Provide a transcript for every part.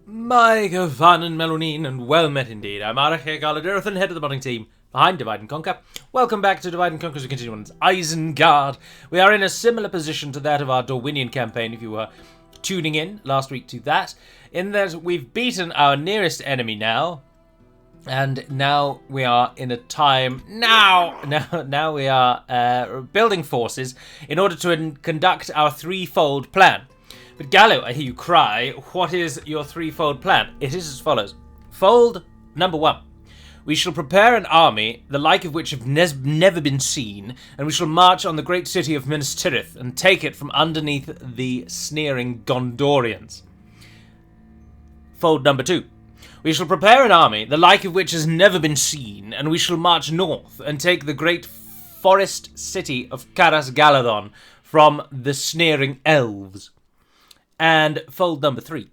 My good fun and Melonin, and well met indeed. I'm Uruk-hai, head of the modding team behind Divide and Conquer. Welcome back to Divide and Conquer as we continue on Isengard. We are in a similar position to that of our Dorwinian campaign, if you were tuning in last week to that, in that we've beaten our nearest enemy now, and now we are in a time, now we are building forces in order to conduct our threefold plan. But Galu, I hear you cry, what is your threefold plan? It is as follows. Fold number 1. We shall prepare an army, the like of which have never been seen, and we shall march on the great city of Minas Tirith and take it from underneath the sneering Gondorians. Fold number 2. We shall prepare an army, the like of which has never been seen, and we shall march north and take the great forest city of Caras Galadon from the sneering elves. And fold number 3.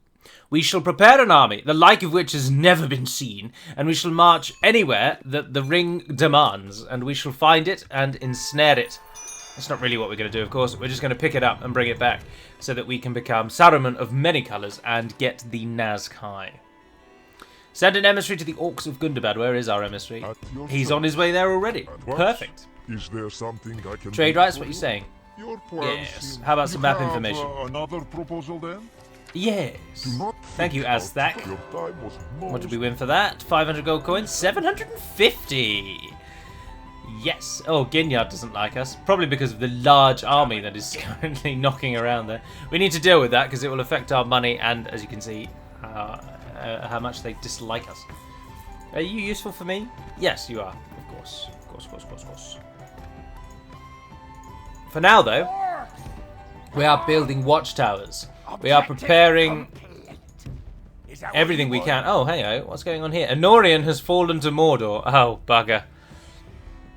We shall prepare an army, the like of which has never been seen, and we shall march anywhere that the ring demands, and we shall find it and ensnare it. That's not really what we're going to do, of course. We're just going to pick it up and bring it back, so that we can become Saruman of many colours and get the Uruk-hai. Send an emissary to the Orcs of Gundabad. Where is our emissary? He's on his way there already. Perfect. Is there something I can Trade rights, what are you saying? Yes. How about some map information? Another proposal then? Yes. Thank you, Aztec. What did we win for that? 500 gold coins? 750! Yes. Oh, Ginyard doesn't like us. Probably because of the large army that is currently knocking around there. We need to deal with that because it will affect our money and, as you can see, how much they dislike us. Are you useful for me? Yes, you are. Of course. Of course. For now, though, we are building watchtowers. We are preparing everything we can. Oh, hey, what's going on here? Anorian has fallen to Mordor. Oh, bugger.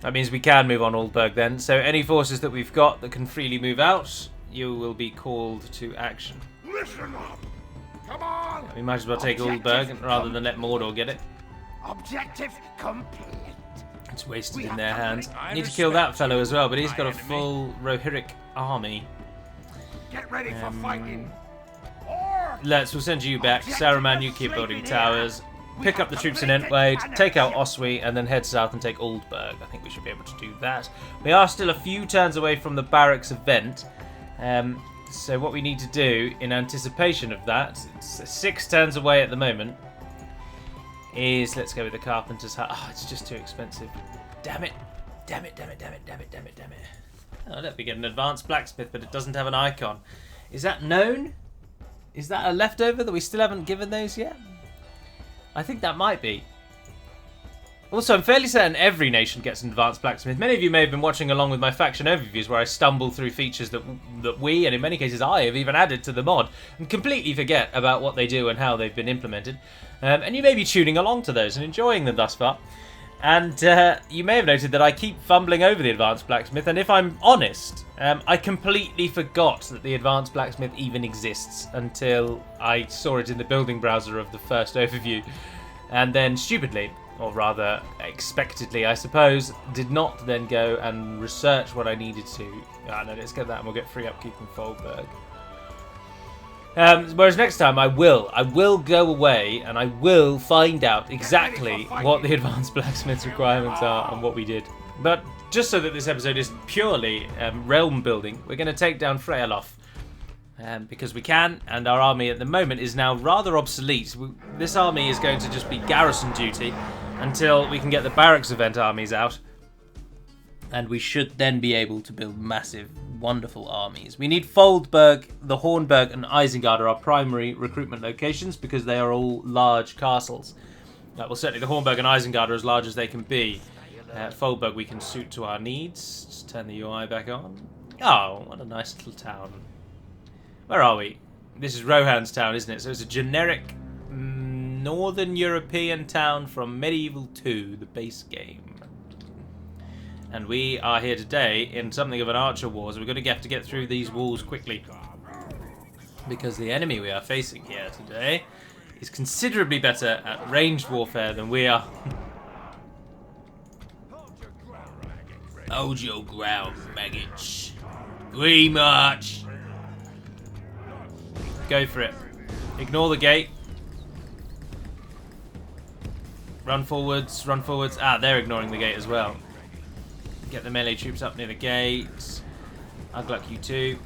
That means we can move on Aldberg then. So any forces that we've got that can freely move out, you will be called to action. Listen up. Come on. We might as well take Aldberg rather than let Mordor get it. Objective complete. It's wasted in their hands. Need to kill that fellow as well, but he's got a full Rohirric army. Get ready for fighting. We'll send you back. Saruman, you keep building towers. Pick up the troops in Entwade, take out Oswy, and then head south and take Aldberg. I think we should be able to do that. We are still a few turns away from the barracks event. So what we need to do in anticipation of that, it's 6 turns away at the moment, is let's go with the carpenter's hut. Oh, it's just too expensive. Damn it. Oh, look, we get an advanced blacksmith, but it doesn't have an icon. Is that known? Is that a leftover that we still haven't given those yet? I think that might be. Also, I'm fairly certain every nation gets an advanced blacksmith. Many of you may have been watching along with my faction overviews where I stumble through features that we, and in many cases I, have even added to the mod and completely forget about what they do and how they've been implemented. And you may be tuning along to those and enjoying them thus far. And you may have noted that I keep fumbling over the advanced blacksmith, and if I'm honest, I completely forgot that the advanced blacksmith even exists until I saw it in the building browser of the first overview. And then stupidly, or rather expectedly I suppose, did not then go and research what I needed to. No, let's get that and we'll get free upkeep in Foldberg. Whereas next time I will go away and I will find out exactly what the advanced blacksmith's requirements are and what we did. But just so that this episode is purely realm building, we're going to take down Freyalof. Because we can, and our army at the moment is now rather obsolete. This army is going to just be garrison duty until we can get the barracks event armies out. And we should then be able to build massive, wonderful armies. We need Foldberg, the Hornburg, and Isengard are our primary recruitment locations because they are all large castles. Well, certainly the Hornburg and Isengard are as large as they can be. Foldberg we can suit to our needs. Just turn the UI back on. Oh, what a nice little town. Where are we? This is Rohan's town, isn't it? So it's a generic Northern European town from Medieval II, the base game. And we are here today in something of an archer war, so we're going to have to get through these walls quickly. Because the enemy we are facing here today is considerably better at ranged warfare than we are. Hold your ground, maggots. We march. Go for it. Ignore the gate. Run forwards, run forwards. Ah, they're ignoring the gate as well. Get the melee troops up near the gate. Ugluk, you too.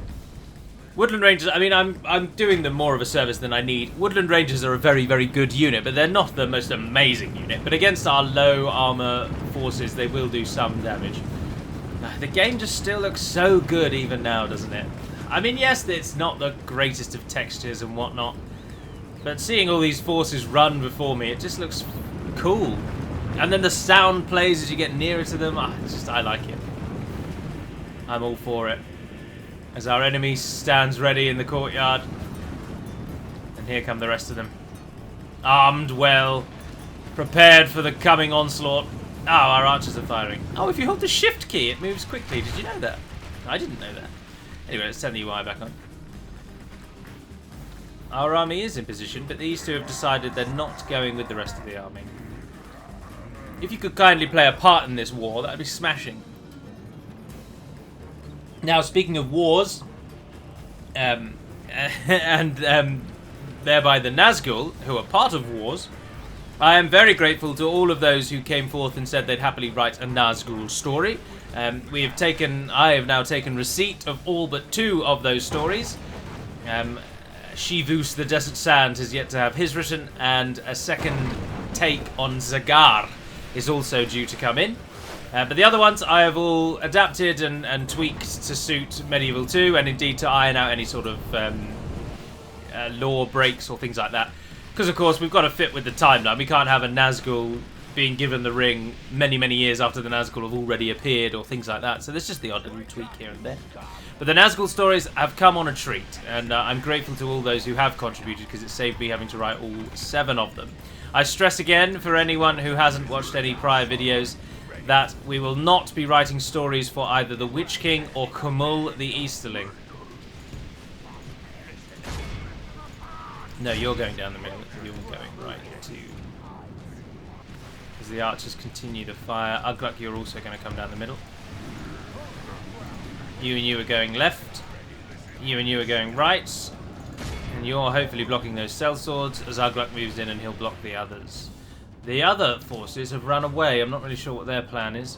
Woodland Rangers, I mean, I'm doing them more of a service than I need. Woodland Rangers are a very, very good unit, but they're not the most amazing unit. But against our low armor forces, they will do some damage. The game just still looks so good even now, doesn't it? I mean, yes, it's not the greatest of textures and whatnot, but seeing all these forces run before me, it just looks cool. And then the sound plays as you get nearer to them. I like it. I'm all for it. As our enemy stands ready in the courtyard. And here come the rest of them. Armed well. Prepared for the coming onslaught. Oh, our archers are firing. Oh, if you hold the shift key, it moves quickly. Did you know that? I didn't know that. Anyway, let's turn the UI back on. Our army is in position, but these two have decided they're not going with the rest of the army. If you could kindly play a part in this war, that would be smashing. Now, speaking of wars, and thereby the Nazgul, who are part of wars, I am very grateful to all of those who came forth and said they'd happily write a Nazgul story. I have now taken receipt of all but 2 of those stories. Shivus, the Desert Sand, has yet to have his written, and a second take on Zagar is also due to come in. But the other ones I have all adapted and tweaked to suit Medieval 2, and indeed to iron out any sort of lore breaks or things like that. Because, of course, we've got to fit with the timeline. We can't have a Nazgul being given the ring many, many years after the Nazgul have already appeared or things like that. So there's just the odd little tweak here and there. But the Nazgul stories have come on a treat, and I'm grateful to all those who have contributed because it saved me having to write all 7 of them. I stress again, for anyone who hasn't watched any prior videos, that we will not be writing stories for either the Witch King or Kumul the Easterling. No, you're going down the middle. You're going right to... As the archers continue to fire. Ugluk, you're also going to come down the middle. You and you are going left. You and you are going right. And you're hopefully blocking those sellswords as Ugluk moves in and he'll block the others. The other forces have run away. I'm not really sure what their plan is.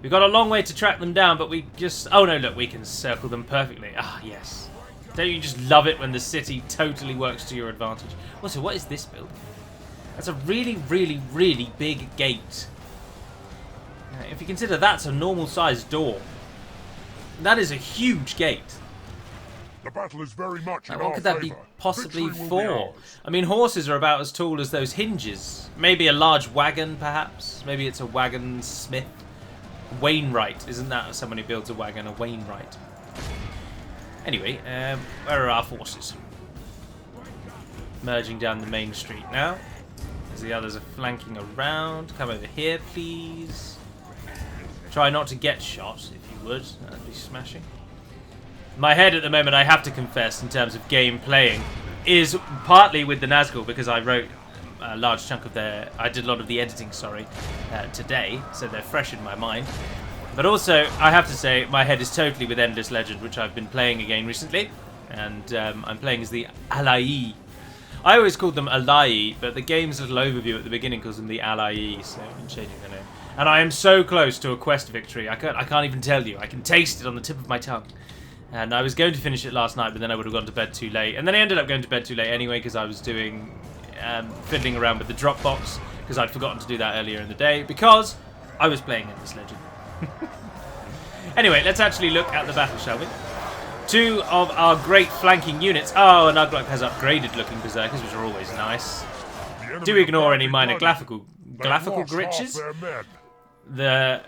We've got a long way to track them down, but we just... Oh no, look, we can circle them perfectly. Ah, yes. Don't you just love it when the city totally works to your advantage? Also, what is this building? That's a really, really, really big gate. If you consider that's a normal sized door, that is a huge gate. The battle is very much in what our could that be favor. possibly Victory will be for? ours. I mean, horses are about as tall as those hinges. Maybe a large wagon, perhaps. Maybe it's a wagon smith. Wainwright. Isn't that someone who builds a wagon? A Wainwright. Anyway, where are our forces? Merging down the main street now. As the others are flanking around. Come over here, please. Try not to get shot, if you would. That'd be smashing. My head at the moment, I have to confess, in terms of game playing, is partly with the Nazgul, because I wrote a large chunk of their... I did a lot of the editing, today, so they're fresh in my mind. But also, I have to say, my head is totally with Endless Legend, which I've been playing again recently. And I'm playing as the Alai. I always called them Alai, but the game's little overview at the beginning calls them the Alai, so I'm changing the name. And I am so close to a quest victory, I can't even tell you. I can taste it on the tip of my tongue. And I was going to finish it last night, but then I would have gone to bed too late. And then I ended up going to bed too late anyway, because I was doing... fiddling around with the Dropbox, because I'd forgotten to do that earlier in the day, because I was playing Endless Legend. Anyway, let's actually look at the battle, shall we? 2 of our great flanking units. Oh, and Ugluk has upgraded looking berserkers, which are always nice. Do ignore any minor graphical glitches. The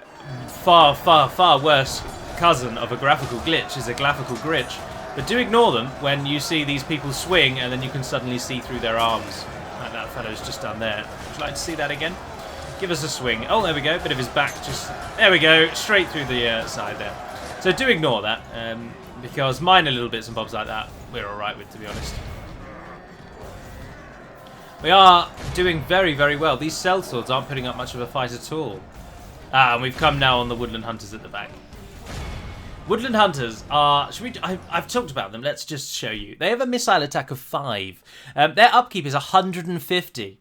far, far, far worse cousin of a graphical glitch is a graphical glitch. But do ignore them when you see these people swing and then you can suddenly see through their arms. Like that fellow's just done there. Would you like to see that again? Give us a swing. Oh, there we go. Bit of his back just... There we go. Straight through the side there. So do ignore that, because minor little bits and bobs like that, we're alright with, to be honest. We are doing very, very well. These sellswords aren't putting up much of a fight at all. Ah, and we've come now on the Woodland Hunters at the back. Woodland Hunters are... I've talked about them. Let's just show you. They have a missile attack of 5. Their upkeep is 150.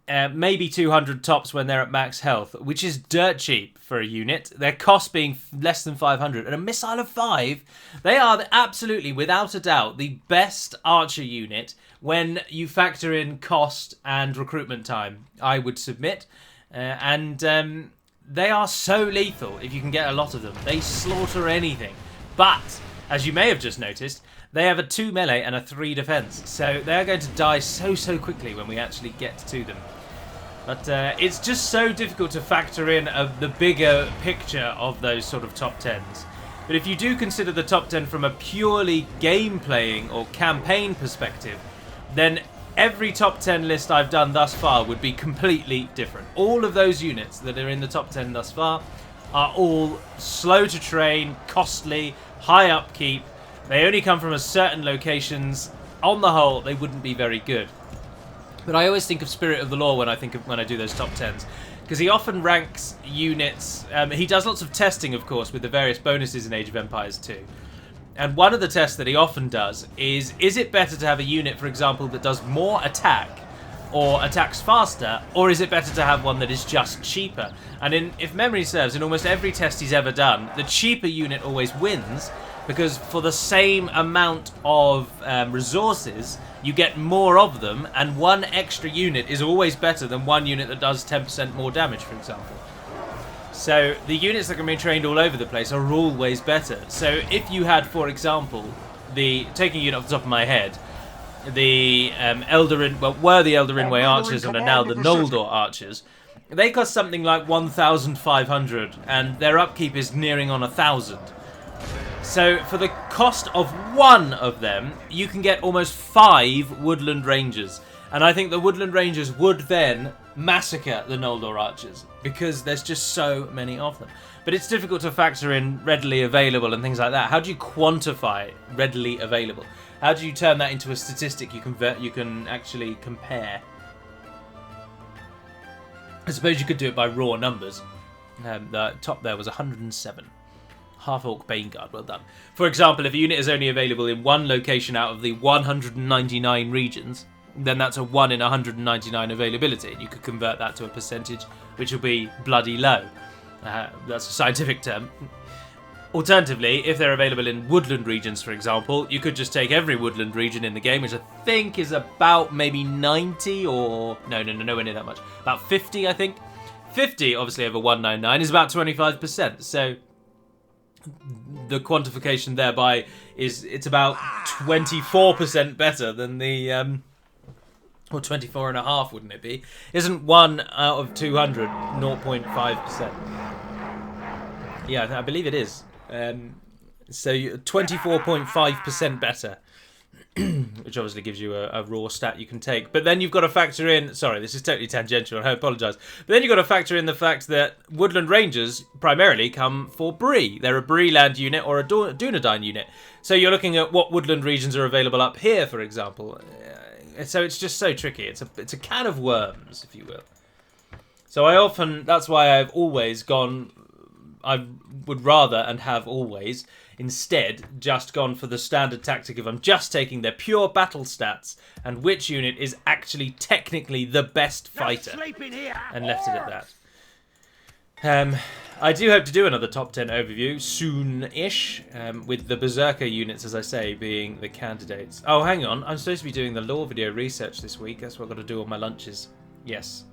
maybe 200 tops when they're at max health, which is dirt cheap for a unit. Their cost being less than 500. And a missile of 5, they are absolutely, without a doubt, the best archer unit when you factor in cost and recruitment time, I would submit. They are so lethal if you can get a lot of them. They slaughter anything. But, as you may have just noticed, they have a 2 melee and a 3 defense. So they're going to die so quickly when we actually get to them. But it's just so difficult to factor in the bigger picture of those sort of top 10s. But if you do consider the top 10 from a purely game-playing or campaign perspective, then every top 10 list I've done thus far would be completely different. All of those units that are in the top 10 thus far are all slow to train, costly, high upkeep. They only come from a certain locations. On the whole, they wouldn't be very good. But I always think of Spirit of the Law when I do those top 10s, because he often ranks units. He does lots of testing, of course, with the various bonuses in Age of Empires 2. And one of the tests that he often does is it better to have a unit, for example, that does more attack or attacks faster, or is it better to have one that is just cheaper? And if memory serves, in almost every test he's ever done, the cheaper unit always wins, because for the same amount of resources, you get more of them, and one extra unit is always better than one unit that does 10% more damage, for example. So the units that can be trained all over the place are always better. So if you had, for example, taking a unit off the top of my head, the were the Eldarinway archers and are now the Noldor archers, they cost something like 1,500, and their upkeep is nearing on 1,000. So for the cost of one of them, you can get almost 5 Woodland Rangers. And I think the Woodland Rangers would then massacre the Noldor archers, because there's just so many of them. But it's difficult to factor in readily available and things like that. How do you quantify readily available? How do you turn that into a statistic you can actually compare? I suppose you could do it by raw numbers. The top there was 107. Half-Orc Baneguard, well done. For example, if a unit is only available in one location out of the 199 regions, then that's a 1 in 199 availability. You could convert that to a percentage, which will be bloody low. That's a scientific term. Alternatively, if they're available in woodland regions, for example, you could just take every woodland region in the game, which I think is about maybe 90 or... No, nowhere near that much. About 50, I think. 50, obviously, over 199 is about 25%. So the quantification thereby is it's about 24% better than the... or 24.5, wouldn't it be? Isn't 1 out of 200 0.5%? Yeah, I believe it is. So 24.5% better, which obviously gives you a raw stat you can take. But then you've got to factor in... Sorry, this is totally tangential, and I apologise. But then you've got to factor in the fact that Woodland Rangers primarily come for Bree. They're a Bree land unit or a Dunedain unit. So you're looking at what woodland regions are available up here, for example. So it's just so tricky. It's a can of worms, if you will. So that's why I've always gone... I would rather and have always instead just gone for the standard tactic of I'm just taking their pure battle stats and which unit is actually technically the best fighter, and left it at that. I do hope to do another top 10 overview soon-ish, with the Berserker units, as I say, being the candidates. Oh, hang on. I'm supposed to be doing the lore video research this week. That's what I've got to do on my lunches. Yes.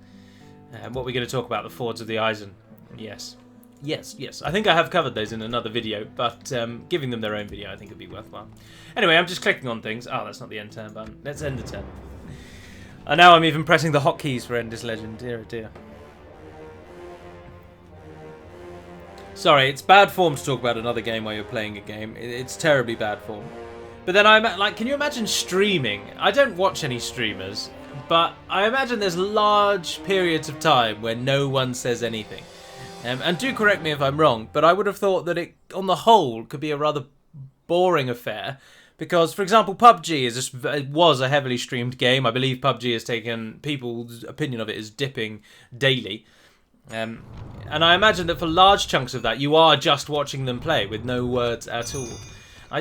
What we're going to talk about, the Fords of the Isen. Yes. Yes. I think I have covered those in another video, but giving them their own video I think would be worthwhile. Anyway, I'm just clicking on things. Oh, that's not the end turn button. Let's end the turn. And now I'm even pressing the hotkeys for End This Legend. Dear, oh dear. Sorry, it's bad form to talk about another game while you're playing a game. It's terribly bad form. But then I'm like, can you imagine streaming? I don't watch any streamers, but I imagine there's large periods of time where no one says anything. And do correct me if I'm wrong, but I would have thought that it, on the whole, could be a rather boring affair. Because, for example, PUBG was a heavily streamed game. I believe PUBG has taken people's opinion of it as dipping daily. And I imagine that for large chunks of that, you are just watching them play with no words at all. I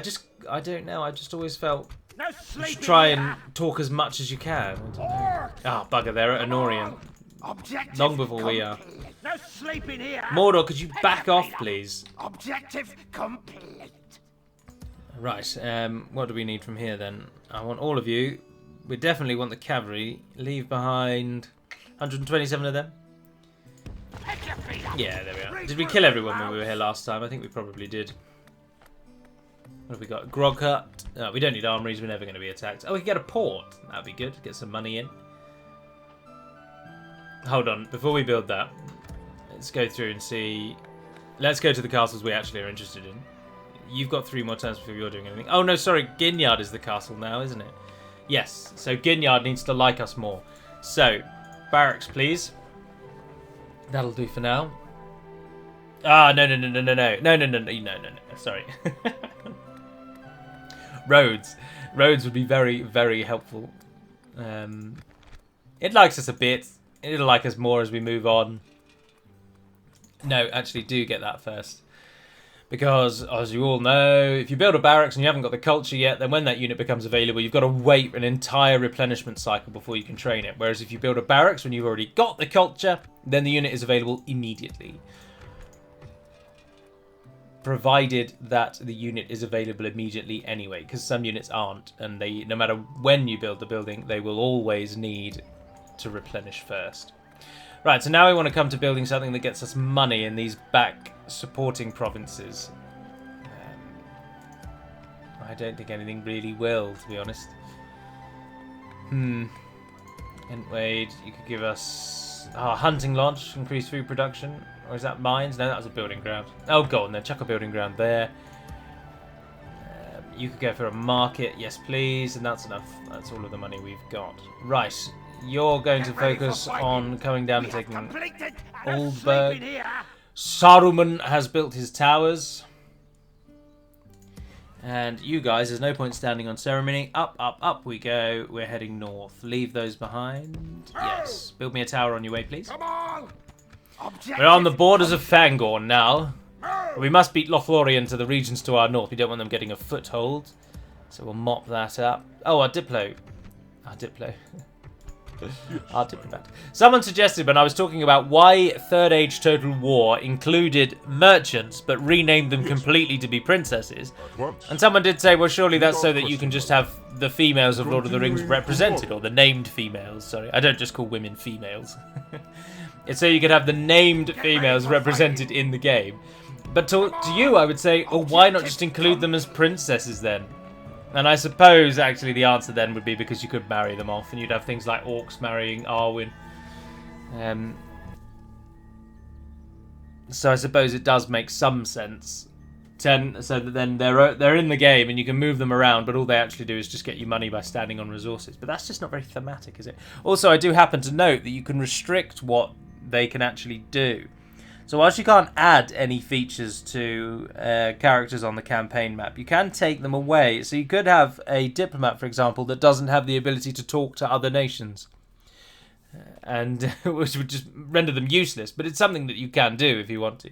don't know. I just always felt No You sleeping should try here. and talk as much as you can. Ah, bugger, they're at Anorian. Objective Long before we are. complete. No sleeping here. Mordor, could you back off, please? Objective complete. Right, what do we need from here then? I want all of you. We definitely want the cavalry. Leave behind 127 of them. Pick your feet up. Yeah, there we are. Did we kill everyone when we were here last time? I think we probably did. What have we got? Grog hut. Oh, we don't need armories. We're never going to be attacked. Oh, we can get a port. That'd be good. Get some money in. Hold on. Before we build that, let's go through and see. Let's go to the castles we actually are interested in. You've got 3 more turns before you're doing anything. Oh, no, sorry. Ginyard is the castle now, isn't it? Yes. So Ginyard needs to like us more. So, barracks, please. That'll do for now. Ah, no. Sorry. Roads. Roads would be very, very helpful. It likes us a bit. It'll like us more as we move on. No, actually do get that first. Because, as you all know, if you build a barracks and you haven't got the culture yet, then when that unit becomes available, you've got to wait an entire replenishment cycle before you can train it. Whereas if you build a barracks when you've already got the culture, then the unit is available immediately. Provided that the unit is available immediately anyway, because some units aren't, and they, no matter when you build the building, they will always need to replenish first. Right, so now we want to come to building something that gets us money in these back supporting provinces. I don't think anything really will, to be honest. Entwade, you could give us hunting lodge, increase food production. Or is that mines? No, that was a building ground. Oh, go on then, chuck a building ground there. You could go for a market, yes please, and that's enough. That's all of the money we've got. Right, you're going to focus on coming down and taking Oldburg. Saruman has built his towers. And you guys, there's no point standing on ceremony. Up we go. We're heading north. Leave those behind. Yes. Build me a tower on your way, please. Come on. We're on the borders of Fangorn now. We must beat Lothlorien to the regions to our north. We don't want them getting a foothold. So we'll mop that up. Oh, our Diplo. Our Diplo. Our diplomat. Someone suggested when I was talking about why Third Age Total War included merchants but renamed them completely to be princesses. And someone did say, well, surely that's so that you can just have the females of Lord of the Rings represented, or the named females, sorry. I don't just call women females. It's so you could have the named females represented in the game. But to you, I would say, oh, why not just include them as princesses then? And I suppose, actually, the answer then would be because you could marry them off, and you'd have things like orcs marrying Arwen. So I suppose it does make some sense. So that then they're in the game, and you can move them around, but all they actually do is just get you money by standing on resources. But that's just not very thematic, is it? Also, I do happen to note that you can restrict what they can actually do. So whilst you can't add any features to characters on the campaign map, you can take them away. So you could have a diplomat, for example, that doesn't have the ability to talk to other nations. And which would just render them useless. But it's something that you can do if you want to.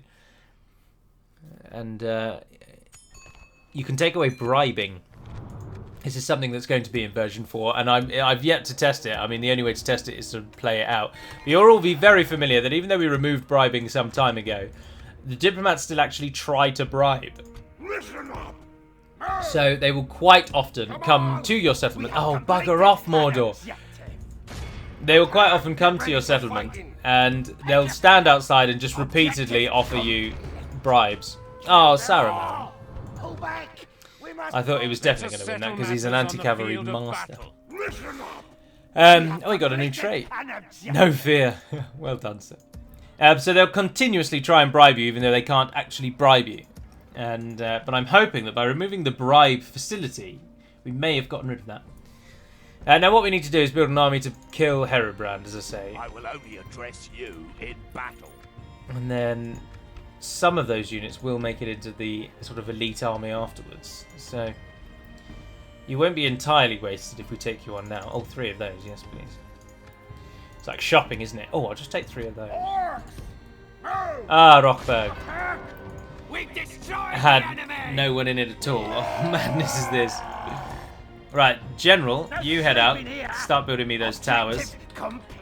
And you can take away bribing. This is something that's going to be in version 4, and I've yet to test it. I mean, the only way to test it is to play it out. But you'll all be very familiar that even though we removed bribing some time ago, the diplomats still actually try to bribe. Listen up. So they will quite often come to your settlement. Oh, bugger off, Mordor. They will quite often come to your settlement, and they'll stand outside and just repeatedly offer you bribes. Oh, Saruman. Pull back. I thought he was definitely going to win that because he's an anti-cavalry master. Oh, we got a new trait. No fear. Well done, sir. So they'll continuously try and bribe you, even though they can't actually bribe you. And but I'm hoping that by removing the bribe facility, we may have gotten rid of that. Now what we need to do is build an army to kill Herobrand, as I say. I will only address you in battle. And then some of those units will make it into the sort of elite army afterwards. So you won't be entirely wasted if we take you on now. Oh, 3 of those, yes please. It's like shopping, isn't it? Oh, I'll just take 3 of those. Ah, Rockberg. Had no one in it at all. Oh, madness is this. Right, General, you head out. Start building me those towers.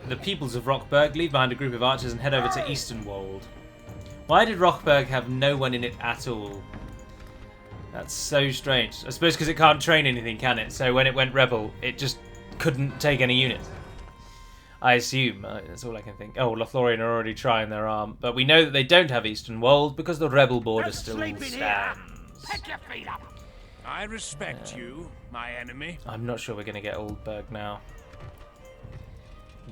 The peoples of Rockburg leave behind a group of archers and head over to Easternwold. Why did Rockburg have no one in it at all? That's so strange. I suppose because it can't train anything, can it? So when it went rebel, it just couldn't take any units. I assume. That's all I can think. Oh, Lothlorien are already trying their arm. But we know that they don't have Easternwold because the rebel border still stands. Put your feet up. I respect you, my enemy. I'm not sure we're going to get Oldburg now.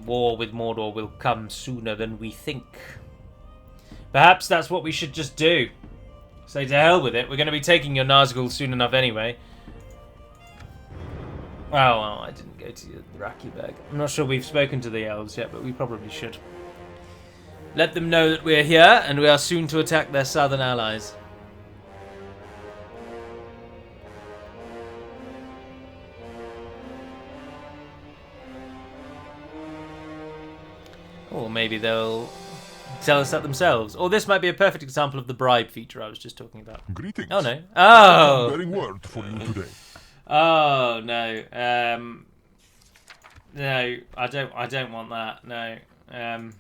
War with Mordor will come sooner than we think. Perhaps that's what we should just do. Say to hell with it. We're going to be taking your Nazgul soon enough anyway. Oh, well, I didn't go to Rakiberg. I'm not sure we've spoken to the elves yet, but we probably should. Let them know that we're here and we are soon to attack their southern allies. Or maybe they'll tell us that themselves. Or this might be a perfect example of the bribe feature I was just talking about. Greetings. Oh, no. Oh! I'm bearing word for you today. Oh, no. No, I don't want that. No. I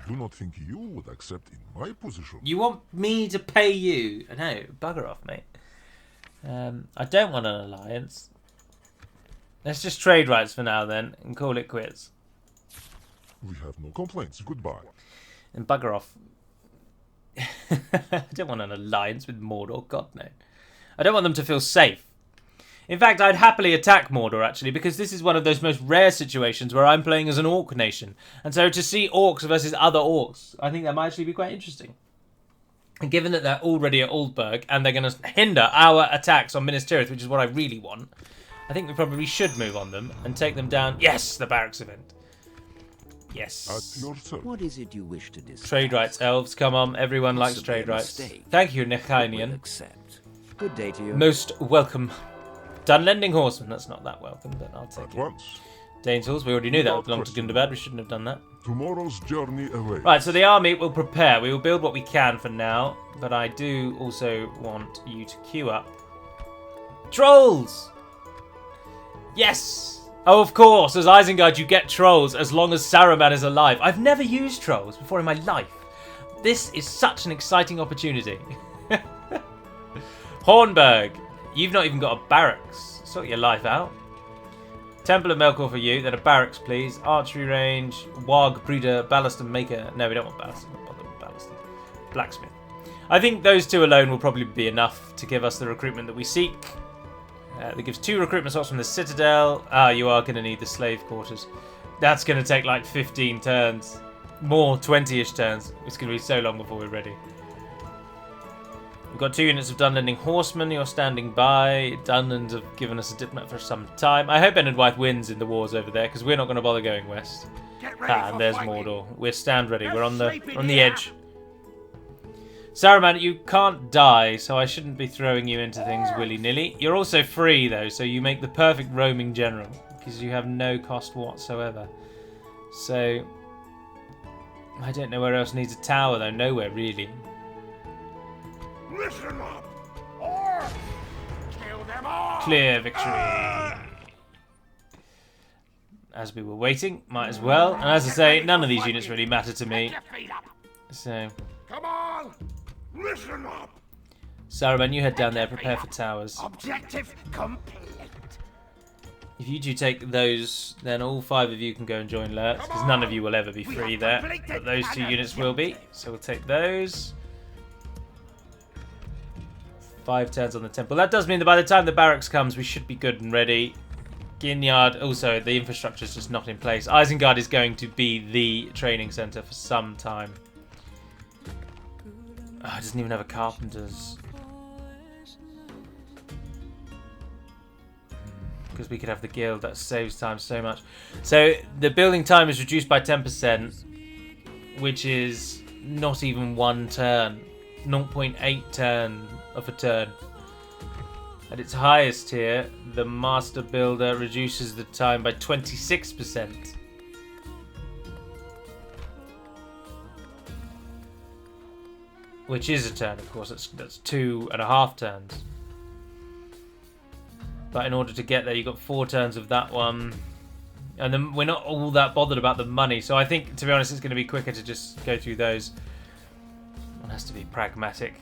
do not think you would accept in my position. You want me to pay you? No, bugger off, mate. I don't want an alliance. Let's just trade rights for now then and call it quits. We have no complaints. Goodbye. And bugger off. I don't want an alliance with Mordor. God, no. I don't want them to feel safe. In fact, I'd happily attack Mordor, actually, because this is one of those most rare situations where I'm playing as an orc nation. And so to see orcs versus other orcs, I think that might actually be quite interesting. And given that they're already at Oldburg and they're going to hinder our attacks on Minas Tirith, which is what I really want, I think we probably should move on them and take them down. Yes, the barracks event. Yes. At your service. What is it you wish to discuss? Trade rights, elves, come on. Everyone likes Possibly trade a rights. mistake. Thank you, Will Nechainian. accept. Good day to you. Most welcome. Dunlending Horseman. That's not that welcome, but I'll take At it. once. Daintools, we already knew that Without belonged to question. Gundabad. We shouldn't have done that. Tomorrow's journey awaits. Right, so the army will prepare. We will build what we can for now, but I do also want you to queue up. Trolls! Yes! Oh, of course, as Isengard you get trolls as long as Saruman is alive. I've never used trolls before in my life. This is such an exciting opportunity. Hornburg, you've not even got a barracks. Sort your life out. Temple of Melkor for you, then a barracks please. Archery range, Warg, Breeder, Ballast and Maker. No, we don't want Ballast. Not bother with Ballast. Blacksmith. I think those two alone will probably be enough to give us the recruitment that we seek. That gives 2 recruitment slots from the Citadel. Ah, you are going to need the slave quarters. That's going to take like 15 turns. More, 20-ish turns. It's going to be so long before we're ready. We've got 2 units of Dunlending Horsemen. You're standing by. Dunlands have given us a diplomat for some time. I hope Enedwythe wins in the wars over there, because we're not going to bother going west. Get ready Ah, for and there's fighting. Mordor. We're stand ready. We're on the sleep in on the here. edge. Saruman, you can't die, so I shouldn't be throwing you into things willy-nilly. You're also free, though, so you make the perfect roaming general, because you have no cost whatsoever. So, I don't know where else needs a tower, though. Nowhere, really. Listen up, or kill them all. Clear victory. As we were waiting, might as well. And as I say, none of these units really matter to me. Put your feet up. So, Come on, listen up. Saruman, you head down there, prepare for towers. Objective complete. If you two take those, then all 5 of you can go and join Lurks, because none of you will ever be free there. But those 2 units will be, so we'll take those. 5 turns on the temple. That does mean that by the time the barracks comes, we should be good and ready. Ginyard, also, the infrastructure is just not in place. Isengard is going to be the training centre for some time. Oh, it doesn't even have a carpenter's. Because we could have the guild, that saves time so much. So the building time is reduced by 10%, which is not even 1 turn. 0.8 turn of a turn. At its highest here, the master builder reduces the time by 26%. Which is a turn, of course. That's 2.5 turns. But in order to get there, you've got 4 turns of that one. And then we're not all that bothered about the money. So I think, to be honest, it's going to be quicker to just go through those. One has to be pragmatic.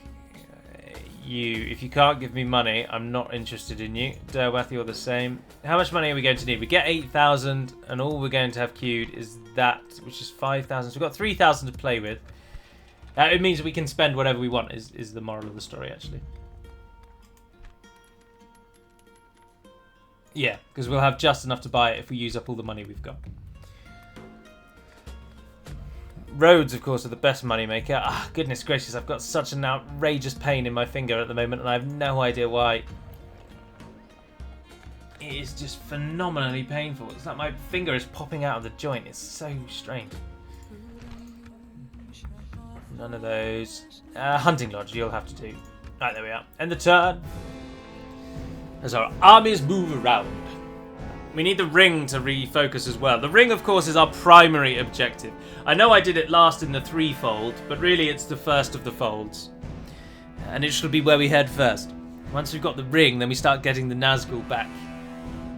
If you can't give me money, I'm not interested in you. Derwath, you're the same. How much money are we going to need? We get 8,000, and all we're going to have queued is that, which is 5,000. So we've got 3,000 to play with. It means we can spend whatever we want, is the moral of the story, actually. Yeah, because we'll have just enough to buy it if we use up all the money we've got. Roads, of course, are the best moneymaker. Ah, goodness gracious, I've got such an outrageous pain in my finger at the moment, and I have no idea why. It is just phenomenally painful. It's like my finger is popping out of the joint. It's so strange. None of those. Hunting Lodge, you'll have to do. Right, there we are. End the turn. As our armies move around. We need the ring to refocus as well. The ring, of course, is our primary objective. I know I did it last in the threefold, but really it's the first of the folds. And it should be where we head first. Once we've got the ring, then we start getting the Nazgul back.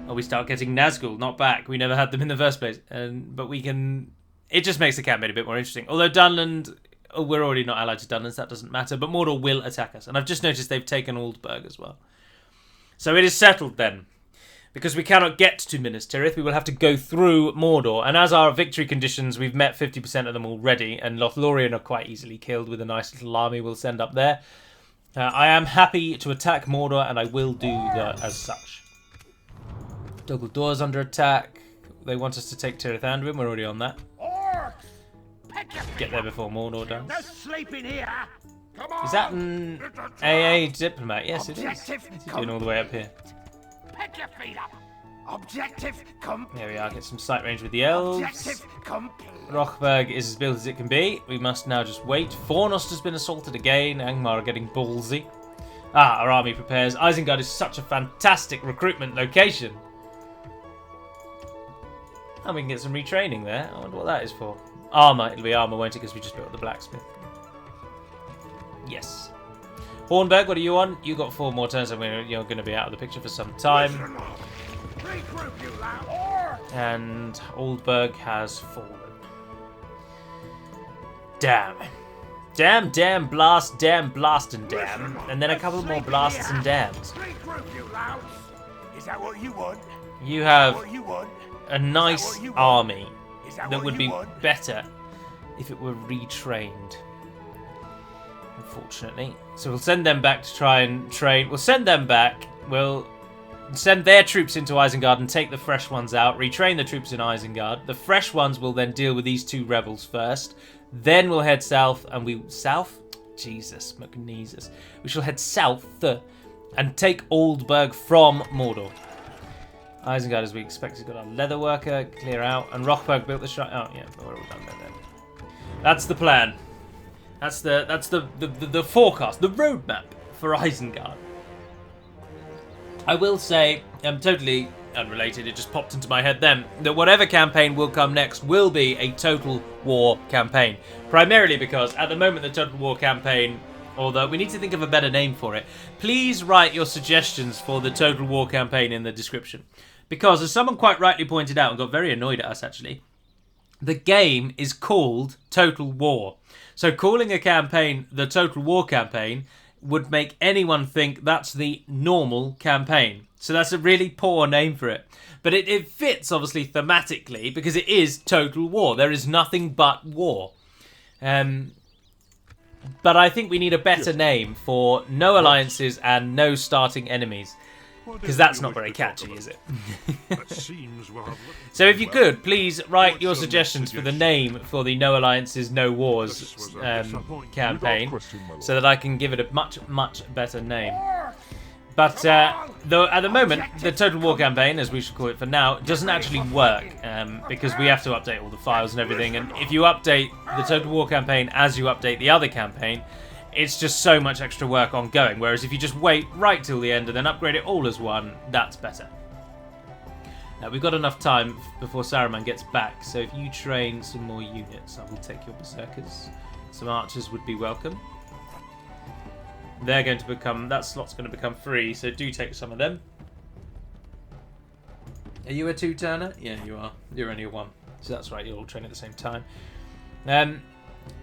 Or we start getting Nazgul, not back. We never had them in the first place. But we can... It just makes the campaign a bit more interesting. Although Dunland... Oh, we're already not allied to Dunland, so that doesn't matter. But Mordor will attack us. And I've just noticed they've taken Aldburg as well. So it is settled then. Because we cannot get to Minas Tirith, we will have to go through Mordor. And as our victory conditions, we've met 50% of them already. And Lothlorien are quite easily killed with a nice little army we'll send up there. I am happy to attack Mordor, and I will do that as such. Dol Guldur under attack. They want us to take Tirith Anduin. We're already on that. Get there before Mordor does. No sleeping here. Come on. Is that an AA diplomat? Yes, it is. What's he doing all the way up here? Pick your feet up. Objective complete. There we are. Get some sight range with the elves. Objective complete. Rochberg is as built as it can be. We must now just wait. Fornost has been assaulted again. Angmar are getting ballsy. Ah, our army prepares. Isengard is such a fantastic recruitment location. And we can get some retraining there. I wonder what that is for. Armour. It'll be armour, won't it? Because we just built the blacksmith. Yes. Hornberg, what are you on? You got 4 more turns. You're going to be out of the picture for some time. And Aldburg has fallen. Damn. Damn, damn, blast, damn, blast, and damn. And then a couple more blasts and dams. Is that what you want? You have a nice army that would be better if it were retrained. Unfortunately. So we'll send them back to try and train. We'll send them back. We'll send their troops into Isengard and take the fresh ones out. Retrain the troops in Isengard. The fresh ones will then deal with these 2 rebels first. Then we'll head south and South? Jesus, McNeesus. We shall head south and take Aldburg from Mordor. Isengard, as we expected, got our leatherworker, clear out. And Rochberg built the shrine. Oh, yeah, we're all done there then. That's the plan. That's the forecast, the roadmap for Isengard. I will say, totally unrelated, it just popped into my head then, that whatever campaign will come next will be a Total War campaign. Primarily because at the moment the Total War campaign, although we need to think of a better name for it, please write your suggestions for the Total War campaign in the description. Because as someone quite rightly pointed out and got very annoyed at us actually, the game is called Total War. So calling a campaign the Total War campaign would make anyone think that's the normal campaign. So that's a really poor name for it. But it fits, obviously, thematically, because it is Total War. There is nothing but war. But I think we need a better name for no alliances and no starting enemies. Because that's not very catchy, is it? So if you could, please write your suggestions for the name for the No Alliances, No Wars campaign, so that I can give it a much, much better name. But though at the moment, the Total War campaign, as we should call it for now, doesn't actually work, because we have to update all the files and everything, and if you update the Total War campaign as you update the other campaign, it's just so much extra work ongoing, whereas if you just wait right till the end and then upgrade it all as one, that's better. Now, we've got enough time before Saruman gets back, so if you train some more units, I will take your berserkers. Some archers would be welcome. They're going to become, that slot's going to become free, so do take some of them. Are you a two-turner? Yeah, you are. You're only a one. So that's right, you'll all train at the same time.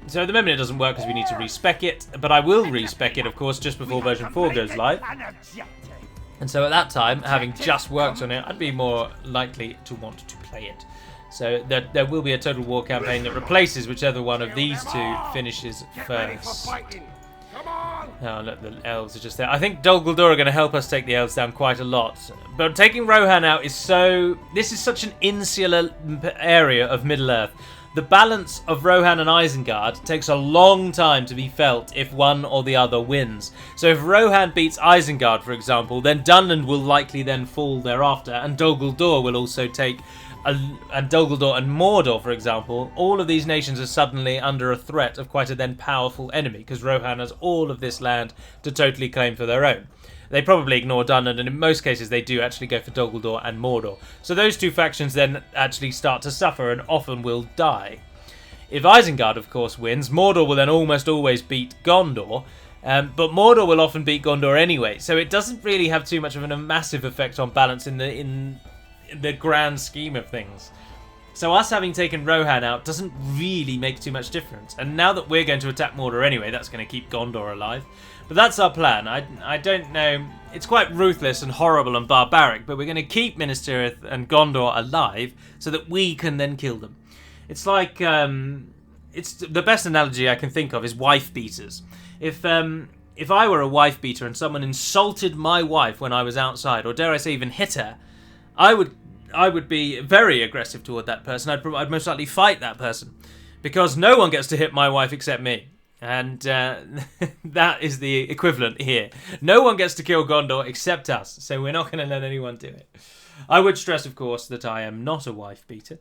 So at the moment it doesn't work because we need to respec it, but I will respec it, of course, just before version 4 goes live. And so at that time, having just worked on it, I'd be more likely to want to play it. So there will be a Total War campaign that replaces whichever one of these two finishes first. Oh, look, the elves are just there. I think Dol Guldur are going to help us take the elves down quite a lot. But taking Rohan out is so... This is such an insular area of Middle-earth. The balance of Rohan and Isengard takes a long time to be felt if one or the other wins. So if Rohan beats Isengard, for example, then Dunland will likely then fall thereafter, and Dol Guldur will also take... And Dol Guldur and Mordor, for example, all of these nations are suddenly under a threat of quite a then powerful enemy, because Rohan has all of this land to totally claim for their own. They probably ignore Dunland, and in most cases they do actually go for Dol Guldur and Mordor. So those two factions then actually start to suffer and often will die. If Isengard, of course, wins, Mordor will then almost always beat Gondor, but Mordor will often beat Gondor anyway, so it doesn't really have too much of a massive effect on balance in the grand scheme of things. So us having taken Rohan out doesn't really make too much difference. And now that we're going to attack Mordor anyway, that's going to keep Gondor alive. But that's our plan. I don't know. It's quite ruthless and horrible and barbaric, but we're going to keep Minas Tirith and Gondor alive so that we can then kill them. It's like... it's the best analogy I can think of is wife beaters. If I were a wife beater and someone insulted my wife when I was outside, or dare I say even hit her, I would be very aggressive toward that person. I'd most likely fight that person, because no one gets to hit my wife except me, and that is the equivalent here. No one gets to kill Gondor except us, so we're not going to let anyone do it. I would stress, of course, that I am not a wife beater.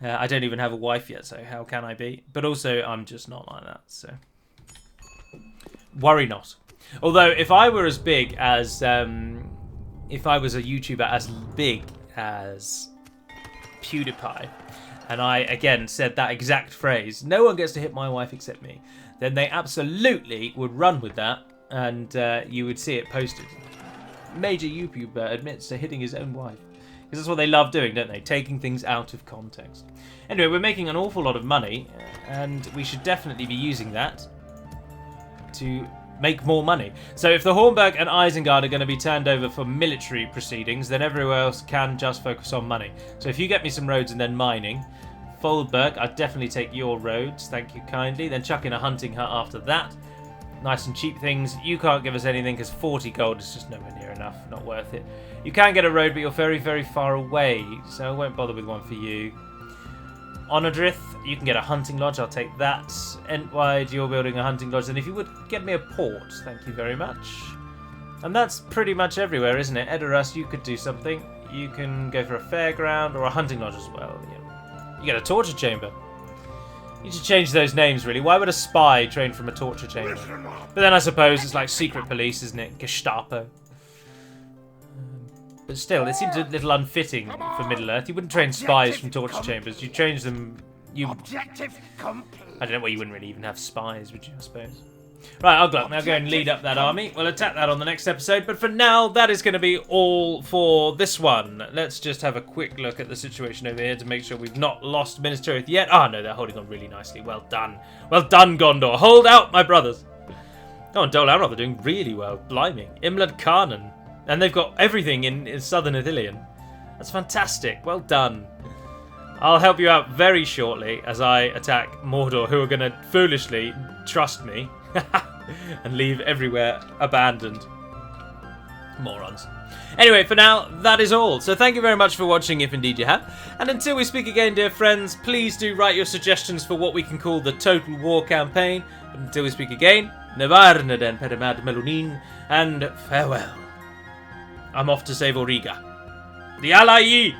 I don't even have a wife yet, so how can I be? But also, I'm just not like that, so worry not. Although, if I were as big as... if I was a YouTuber as big as PewDiePie, and I, again, said that exact phrase, no one gets to hit my wife except me, then they absolutely would run with that, and you would see it posted. Major YouTuber admits to hitting his own wife. Because that's what they love doing, don't they? Taking things out of context. Anyway, we're making an awful lot of money, and we should definitely be using that to... make more money. So if the Hornburg and Isengard are going to be turned over for military proceedings, then everywhere else can just focus on money. So if you get me some roads and then mining, Foldberg, I'd definitely take your roads, thank you kindly. Then chuck in a hunting hut after that. Nice and cheap things. You can't give us anything because 40 gold is just nowhere near enough. Not worth it. You can get a road, but you're very, very far away, so I won't bother with one for you. Onodrith, you can get a hunting lodge, I'll take that. Entwide, you're building a hunting lodge, and if you would get me a port, thank you very much. And that's pretty much everywhere, isn't it? Edoras, you could do something. You can go for a fairground or a hunting lodge as well. Yeah. You get a torture chamber. You should change those names, really. Why would a spy train from a torture chamber? But then I suppose it's like secret police, isn't it? Gestapo. But still, it seems a little unfitting for Middle-earth. You wouldn't train spies from torture chambers. You change them... Objective complete. I don't know, well, you wouldn't really even have spies, would you, I suppose? Right, Ugluck, now go and lead up that army. We'll attack that on the next episode, but for now, that is going to be all for this one. Let's just have a quick look at the situation over here to make sure we've not lost Minas Tirith yet. Ah, no, they're holding on really nicely. Well done. Well done, Gondor. Hold out, my brothers. Oh, and Dol Amroth, they're doing really well. Blimey. Imlad Khanan. And they've got everything in southern Ithilien. That's fantastic. Well done. I'll help you out very shortly as I attack Mordor, who are going to foolishly trust me and leave everywhere abandoned. Morons. Anyway, for now, that is all. So thank you very much for watching, if indeed you have. And until we speak again, dear friends, please do write your suggestions for what we can call the Total War campaign. But until we speak again, Nevarna den Pedamad Melunin, and farewell. I'm off to save Auriga. The Ally!